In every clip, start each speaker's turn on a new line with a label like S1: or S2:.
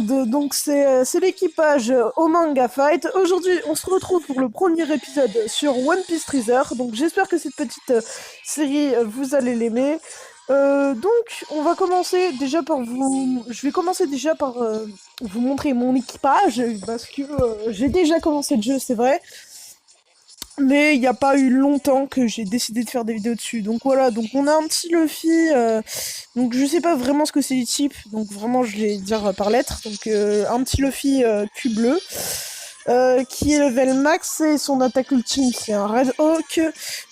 S1: monde, donc c'est l'équipage au Manga Fight. Aujourd'hui, on se retrouve pour le premier épisode sur One Piece Treasure. Donc j'espère que cette petite série, vous allez l'aimer. Donc on va commencer déjà par vous... Je vais commencer déjà par vous montrer mon équipage, parce que j'ai déjà commencé le jeu, c'est vrai. Mais il n'y a pas eu longtemps que j'ai décidé de faire des vidéos dessus. Donc voilà, donc on a un petit Luffy. Donc je sais pas vraiment ce que c'est du type. Donc vraiment je vais dire par lettres. Donc un petit Luffy cul bleu. Qui est level max et son attaque ultime c'est un Red Hawk.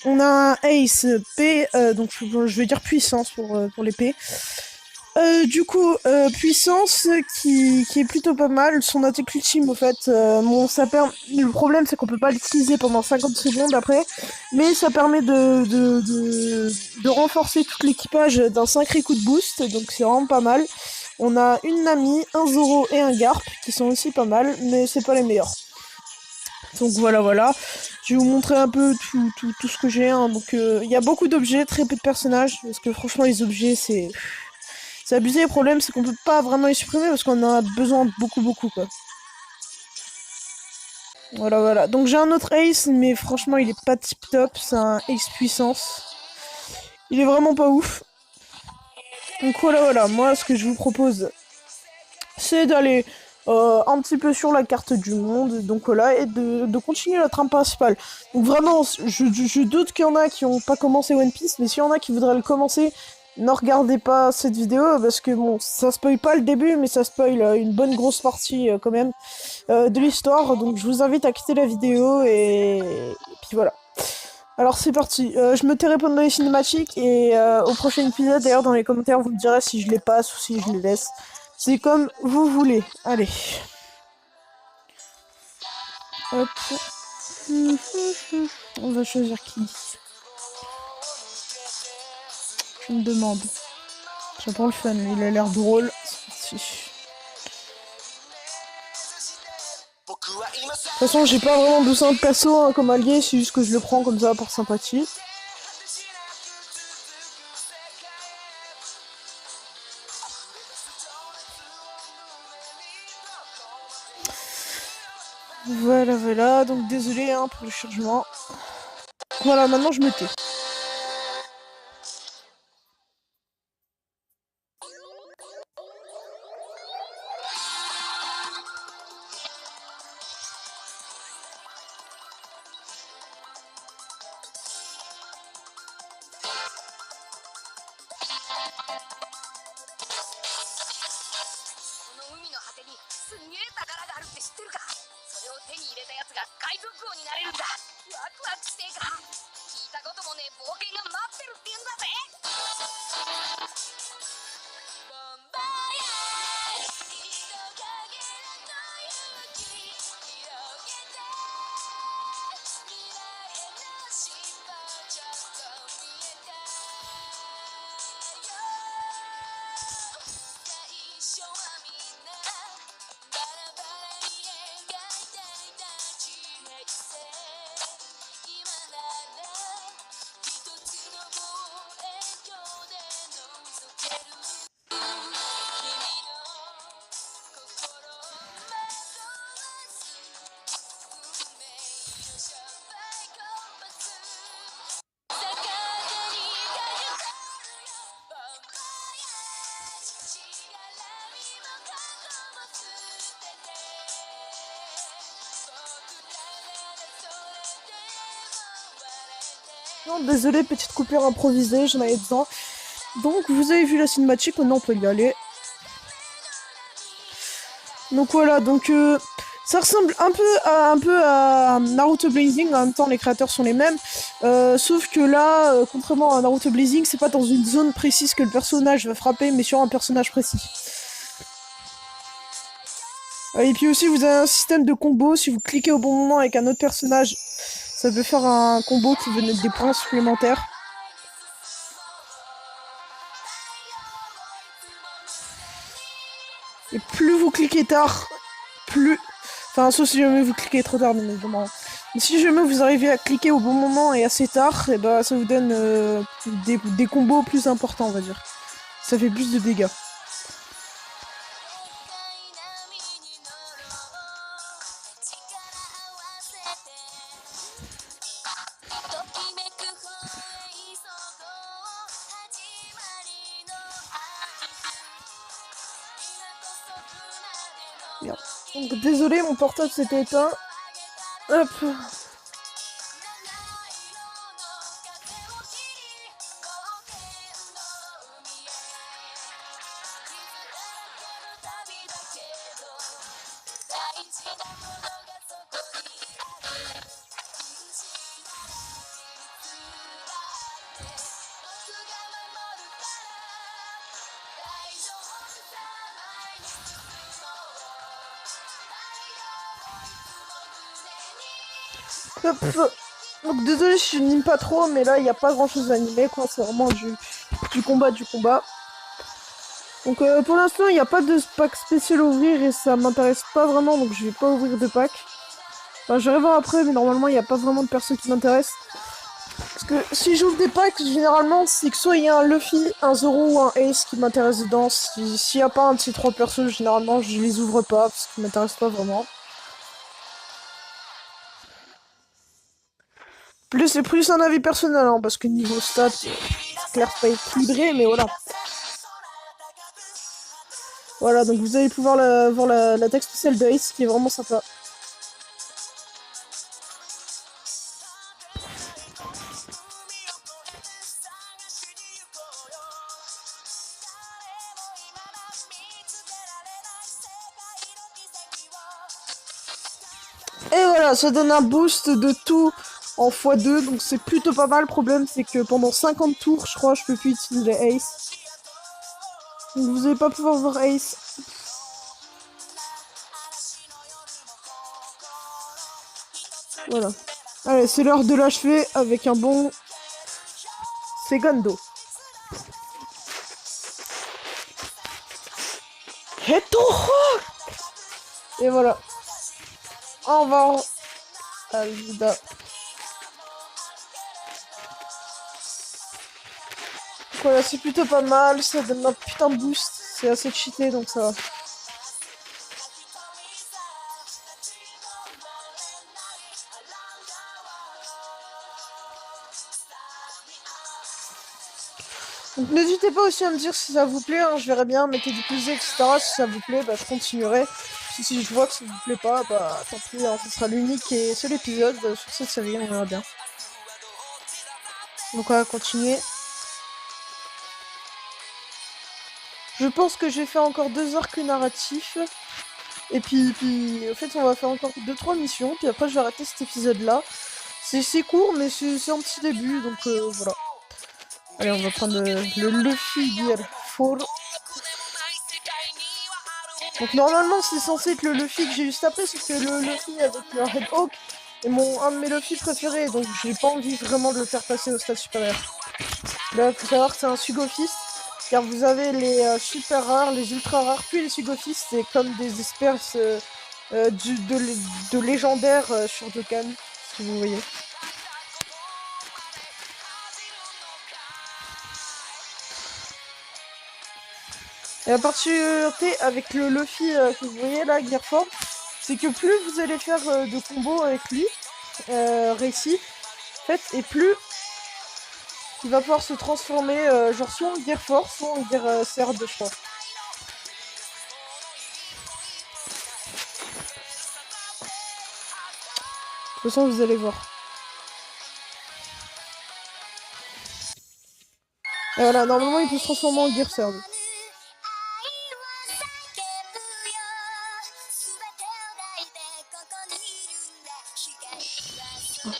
S1: On a un Ace P. Donc je vais dire puissance pour l'épée. Du coup, puissance qui est plutôt pas mal. Son attaque ultime, au fait, le problème c'est qu'on peut pas l'utiliser pendant 50 secondes après, mais ça permet de renforcer tout l'équipage d'un sacré coup de boost, donc c'est vraiment pas mal. On a une Nami, un Zoro et un Garp qui sont aussi pas mal, mais c'est pas les meilleurs. Donc voilà. Je vais vous montrer un peu tout ce que j'ai. Hein. Donc il y a beaucoup d'objets, très peu de personnages, parce que franchement les objets c'est abusé. Le problème, c'est qu'on peut pas vraiment les supprimer parce qu'on en a besoin de beaucoup, quoi. Voilà. Donc j'ai un autre Ace, mais franchement, il est pas tip top. C'est un Ace puissance. Il est vraiment pas ouf. Donc voilà. Moi, ce que je vous propose, c'est d'aller un petit peu sur la carte du monde. Donc voilà, et de continuer la trame principale. Donc vraiment, je doute qu'il y en a qui ont pas commencé One Piece, mais s'il y en a qui voudraient le commencer, ne regardez pas cette vidéo parce que bon, ça spoil pas le début, mais ça spoil une bonne grosse partie quand même de l'histoire. Donc je vous invite à quitter la vidéo et puis voilà. Alors c'est parti. Je me tairai pendant les cinématiques et au prochain épisode, d'ailleurs dans les commentaires, vous me direz si je les passe ou si je les laisse. C'est comme vous voulez. Allez. Hop. On va choisir qui. Je me demande. J'apprends le fun, il a l'air drôle. C'est parti. De toute façon, j'ai pas vraiment besoin de perso hein, comme allié, c'est juste que je le prends comme ça par sympathie. Voilà, donc désolé hein, pour le chargement. Voilà, maintenant je me tais. Non, désolé, petite coupure improvisée, j'en avais besoin. Donc, vous avez vu la cinématique, maintenant on peut y aller. Donc voilà, donc ça ressemble un peu à Naruto Blazing, en même temps les créateurs sont les mêmes. Sauf que là, contrairement à Naruto Blazing, c'est pas dans une zone précise que le personnage va frapper, mais sur un personnage précis. Et puis aussi, vous avez un système de combo, si vous cliquez au bon moment avec un autre personnage, ça peut faire un combo qui veut mettre des points supplémentaires. Et plus vous cliquez tard, plus... Enfin, sauf si jamais vous cliquez trop tard, bien évidemment. Mais si jamais vous arrivez à cliquer au bon moment et assez tard, et bah ça vous donne des combos plus importants, on va dire. Ça fait plus de dégâts. sauvegarde. Donc désolé, mon portable s'était éteint. Hop. Hop. Donc désolé, je n'anime pas trop, mais là il n'y a pas grand chose à animer, quoi. C'est vraiment du combat, du combat. Donc pour l'instant, il n'y a pas de pack spécial à ouvrir et ça m'intéresse pas vraiment, donc je vais pas ouvrir de pack. Enfin, je vais voir après, mais normalement, il n'y a pas vraiment de perso qui m'intéresse. Parce que si j'ouvre des packs, généralement, c'est que soit il y a un Luffy, un Zoro ou un Ace qui m'intéresse dedans. S'il n'y a pas un de ces trois persos, généralement, je les ouvre pas, parce qu'ils m'intéressent pas vraiment. Plus c'est plus un avis personnel, hein, parce que niveau stats, c'est clair pas équilibré, mais voilà. Voilà, donc vous allez pouvoir voir la tech spéciale de Ace, qui est vraiment sympa. Et voilà, ça donne un boost de tout en x2, donc c'est plutôt pas mal. Le problème, c'est que pendant 50 tours, je crois, je peux plus utiliser Ace. Donc vous allez pas pouvoir voir Ace. Voilà. Allez, c'est l'heure de l'achever avec un bon Segundo. Et voilà. Au revoir. Alvida. Voilà, c'est plutôt pas mal. Ça donne un putain de boost. C'est assez cheaté, donc ça va. Donc n'hésitez pas aussi à me dire si ça vous plaît, hein, je verrai bien, mettez du plus, etc. Si ça vous plaît, bah je continuerai. Si je vois que ça vous plaît pas, bah tant pis, hein, ce sera l'unique et seul épisode sur cette série, on verra bien. Donc on va continuer. Je pense que je vais faire encore 2 arcs narratifs. Et puis au fait on va faire encore 2-3 missions, puis après je vais arrêter cet épisode là. C'est court mais c'est un petit début, donc voilà. Allez, on va prendre le Luffy Gear 4. Donc normalement c'est censé être le Luffy que j'ai juste après, sauf que le Luffy avec le Red Hawk est un de mes Luffy préférés, donc j'ai pas envie vraiment de le faire passer au stade supérieur. Là, faut savoir que c'est un Sugo Fist, car vous avez les super rares, les ultra rares, puis les Sugo Fist, c'est comme des espèces de légendaires sur Dokkan, si vous voyez. Et la particularité avec le Luffy que vous voyez là, Gear 4, c'est que plus vous allez faire de combos avec lui, réussi, en fait, et plus il va pouvoir se transformer genre soit en Gear Force, soit en Gear Third, je crois. De toute façon, vous allez voir. Et voilà, normalement, il peut se transformer en Gear Third.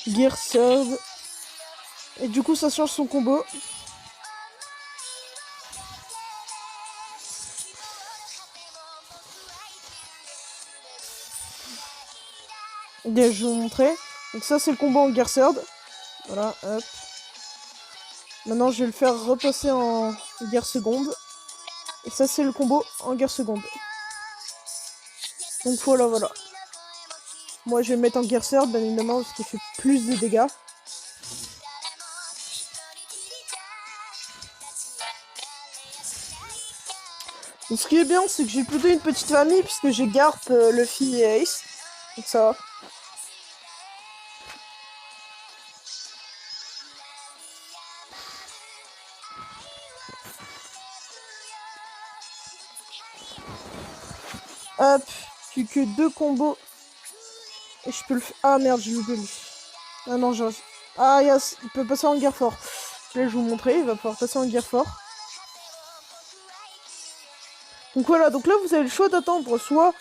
S1: Gear Third. Et du coup, ça change son combo. Bien, je vais vous montrer. Donc ça, c'est le combo en Gear Third. Voilà, hop. Maintenant, je vais le faire repasser en Gear Seconde. Et ça, c'est le combo en Gear Seconde. Donc voilà. Moi, je vais le mettre en Gear Third, bien évidemment, parce qu'il fait plus de dégâts. Donc, ce qui est bien, c'est que j'ai plutôt une petite famille, puisque j'ai Garp, Luffy et Ace. Donc ça va. Hop, plus que 2 combos. Et je peux le faire. Ah merde, j'ai loupé lui. Ah non, j'ai... Ah yes, il peut passer en guerre fort. Là, je vais vous montrer, il va pouvoir passer en guerre fort. Donc voilà, donc là vous avez le choix d'attendre, soit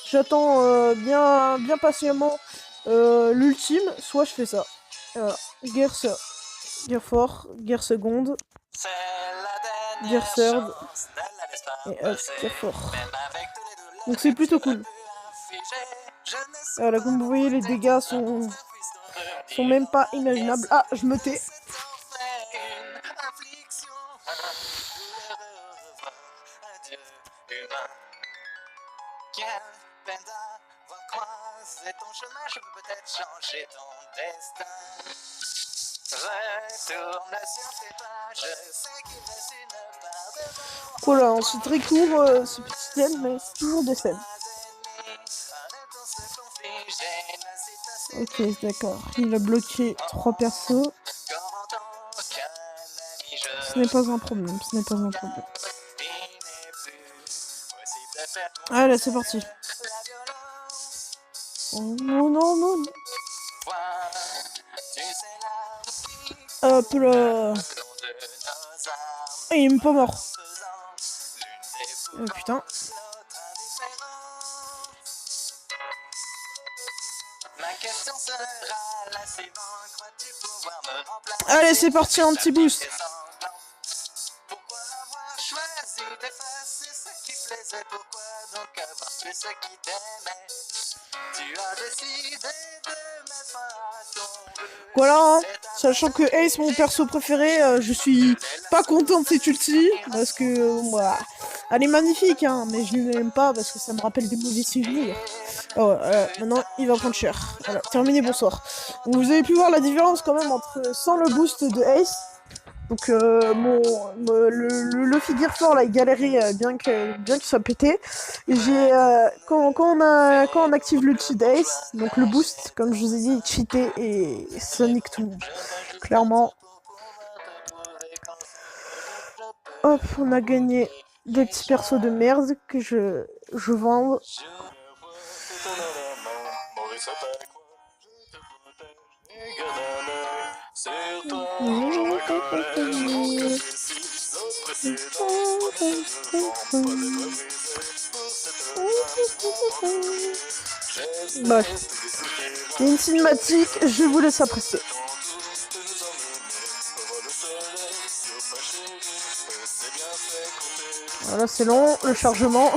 S1: j'attends bien patiemment l'ultime, soit je fais ça. Voilà, guerre fort, guerre seconde, guerre third, et hop, guerre fort. Donc c'est plutôt cool. Voilà, comme vous voyez, les dégâts sont même pas imaginables. Ah, je me tais.
S2: Quelle peine d'avoir croisé ton chemin, je peux peut-être changer ton destin. Retourne sur tes pas, je sais qu'il reste une part de bon.
S1: Voilà, c'est très court ce petit scène, mais c'est toujours des scènes. Ok, d'accord. Il a bloqué 3 persos. Ce n'est pas un problème, ce n'est pas un problème. Allez, c'est parti. Oh non, non, non. Hop là. Et il est même pas mort. Oh putain. Allez, c'est parti, un petit boost.
S2: Pourquoi avoir choisi d'effacer ce qui plaisait? Pourquoi donc avoir tué ce qui t'aimait? Tu as décidé de mettre à ton vœu.
S1: Voilà, hein. Sachant que Ace, mon perso préféré, je suis pas content de cette ulti, parce que, voilà, elle est magnifique, hein, mais je ne l'aime pas parce que ça me rappelle des mauvais souvenirs. Oh, maintenant, il va prendre cher. Voilà, terminé, bonsoir. Donc, vous avez pu voir la différence quand même entre sans le boost de Ace. Donc le figure fort là il galérait bien qu'il soit pété. Et j'ai quand on active le cheat d'Ace, donc le boost, comme je vous ai dit, cheaté et Sonic tout le monde. Clairement. Hop, on a gagné des petits persos de merde que je vends. Bref, il y a une cinématique, je vous laisse apprécier. Voilà, c'est long, le chargement.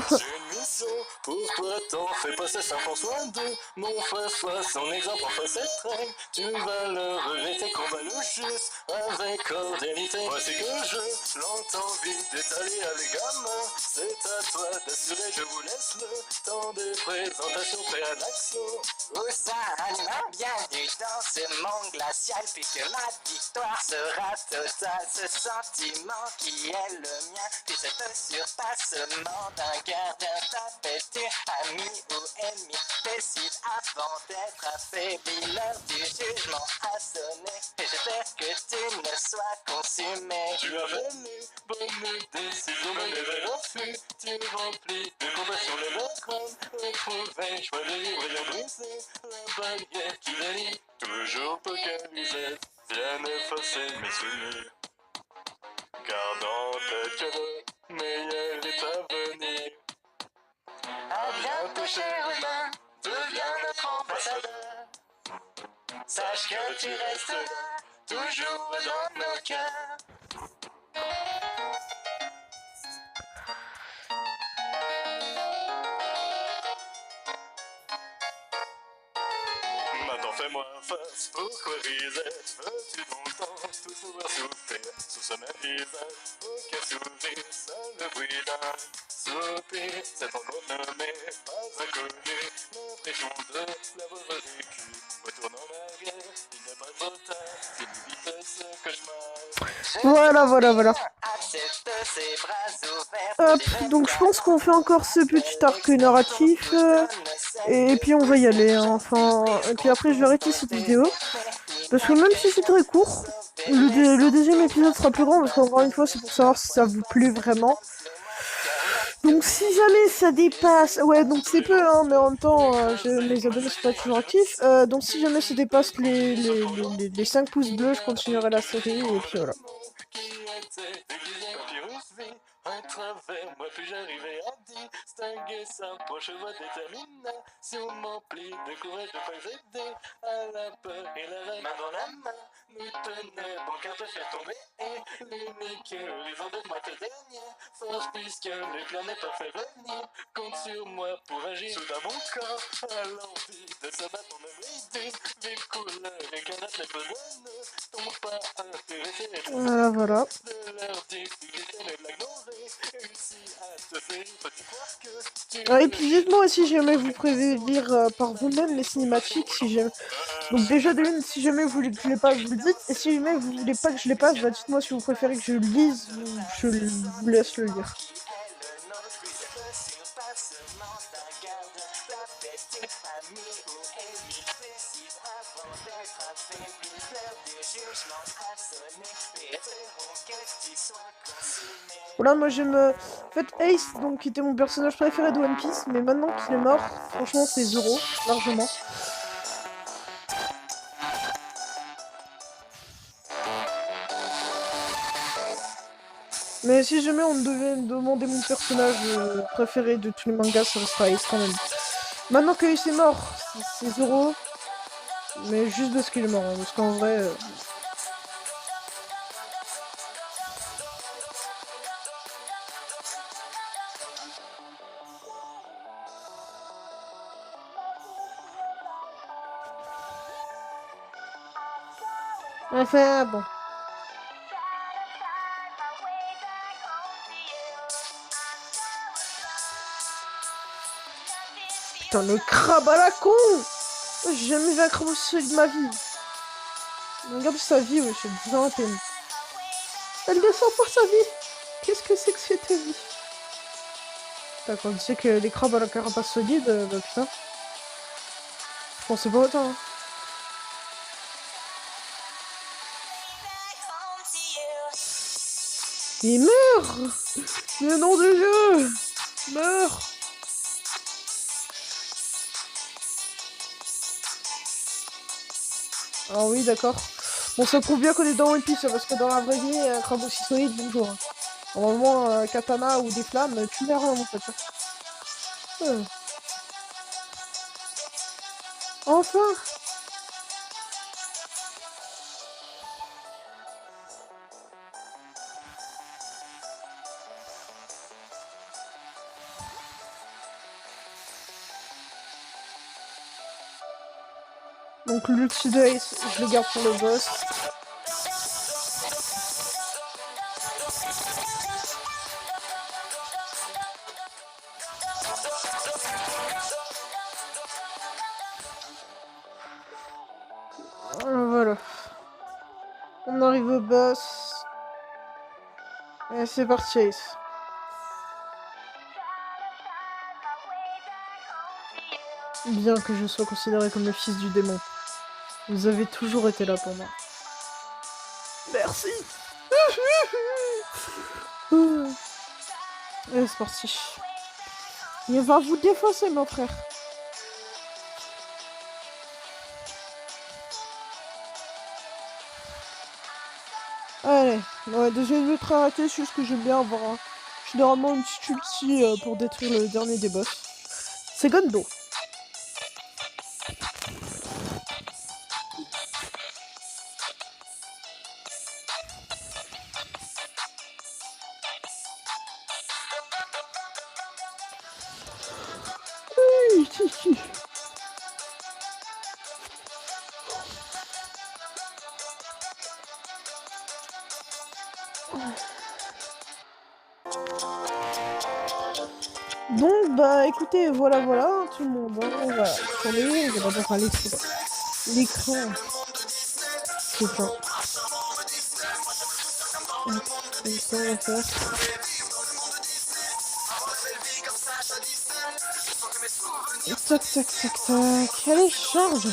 S2: Pourquoi t'en fais pas, c'est simple en soi de mon face, son exemple en face cette règle. Tu vas le regretter, combat le juste avec cordialité. Voici que je l'entends vite d'étaler à les gamins. C'est à toi d'assurer, je vous laisse le temps des présentations, prêt à l'action. Où ça anima, bienvenue dans ce monde glacial, puisque ma victoire sera totale. Ce sentiment qui est le mien, puis cet surpassement d'un gardien tapette. Ami ou ennemi, décide avant d'être affaibli. L'heure du jugement a sonné, et j'espère que tu ne sois consumé. Tu avais les bonnes décisions, mais les refus. Tu remplis de combats sur les locales. Retrouver, choix de livre ayant brisé la barrière qui les lie. Toujours focalisé, viens effacer mes souvenirs. Garde en tête que le meilleur est à venir. À bientôt, cher humain, deviens notre ambassadeur. Sache que tu restes là, toujours dans nos cœurs. Maintenant fais-moi face, pourquoi risette? Veux-tu longtemps tout pouvoir souffrir sous ce même visage? Aucun sourire, seul le bruit d'un soupir. C'est ton nom nommé, pas inconnu. L'impression de l'avoir vécu. Retourne en arrière, il n'est pas trop tard. Évite ce cauchemar.
S1: Voilà. Hop, donc je pense qu'on fait encore ce petit arc narratif. Et puis on va y aller, hein. Enfin, et puis après je vais arrêter cette vidéo. Parce que même si c'est très court, le deuxième épisode sera plus grand, parce qu'encore une fois c'est pour savoir si ça vous plaît vraiment. Donc si jamais ça dépasse... Ouais, donc c'est peu, hein, mais en même temps, mes abonnés sont pas toujours actifs. Donc si jamais ça dépasse les 5 pouces bleus, je continuerai la série, et puis voilà.
S2: Un travers, moi puis j'arrivais à distinguer sa poche voix déterminée. Sur mon pli de courage de pas aider à la peur et la main dans la main. Nous tenait bon car te faire tomber et l'unique raison de moi te dernier. Force puisque le clan n'est pas fait venir. Compte sur moi pour agir. Soudain mon corps a l'envie de s'abattre en me vive couleur et qu'un autre les besoins tombe pas intéressé.
S1: Voilà, voilà.
S2: De leur difficulté mais de l'ignorer. Réussi à te faire petit croire que tu...
S1: Ah, et puis dites-moi si jamais vous préférez lire par vous-même les cinématiques, si jamais... Donc déjà de une, si jamais vous voulez que je les passe, vous le dites, et si jamais vous voulez pas que je les passe, bah dites-moi si vous préférez que je le lise ou je vous laisse le lire. Voilà, moi j'aime... En fait, Ace, donc, qui était mon personnage préféré de One Piece, mais maintenant qu'il est mort, franchement c'est Zoro, largement. Mais si jamais on devait me demander mon personnage préféré de tous les mangas, ça restera Ace quand même. Maintenant que Ace est mort, c'est Zoro. Mais juste parce qu'il est mort, hein, parce qu'en vrai... Enfin, bon. Putain, le crabe à la con! J'ai jamais vu un crabe aussi solide de ma vie. Regarde sa vie, ouais, je suis bien à peine. Elle descend pour sa vie! Qu'est-ce que c'est que cette vie? Putain, quand tu sais que les crabes à la carapace solide, bah putain. Je pensais pas autant, hein. Il meurt! Le nom de Dieu! Meurt! Ah oui, d'accord. Bon, ça prouve bien qu'on est dans One Piece, parce que dans la vraie vie, un crabe aussi solide, bonjour. Normalement, un katana ou des flammes, tu meurs, en fait. Enfin! Donc l'ulti de Ace, je le garde pour le boss. Voilà. On arrive au boss. Et c'est parti Ace. Bien que je sois considéré comme le fils du démon. Vous avez toujours été là pour moi. Merci. Allez, c'est parti. Il va vous défoncer, mon frère. Allez, ouais, deuxième ultra raté, c'est juste que j'aime bien avoir généralement une petite ulti pour détruire le dernier des boss. C'est Gondo. Donc, bah écoutez, voilà, tout le monde. Hein, on va tourner, on va d'abord aller sur l'écran. C'est ça. C'est ça, on va faire. Tac, tac, tac, tac. Allez, charge!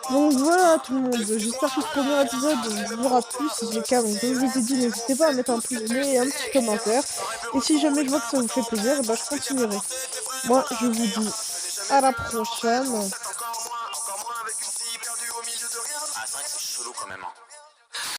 S1: Donc voilà tout le monde, j'espère que ce premier épisode vous aura plu. Si c'est le cas, donc, comme je vous ai dit, n'hésitez pas à mettre un pouce bleu et un petit commentaire. Et si jamais je vois que ça vous fait plaisir, bah, je continuerai. Moi, je vous dis à la prochaine.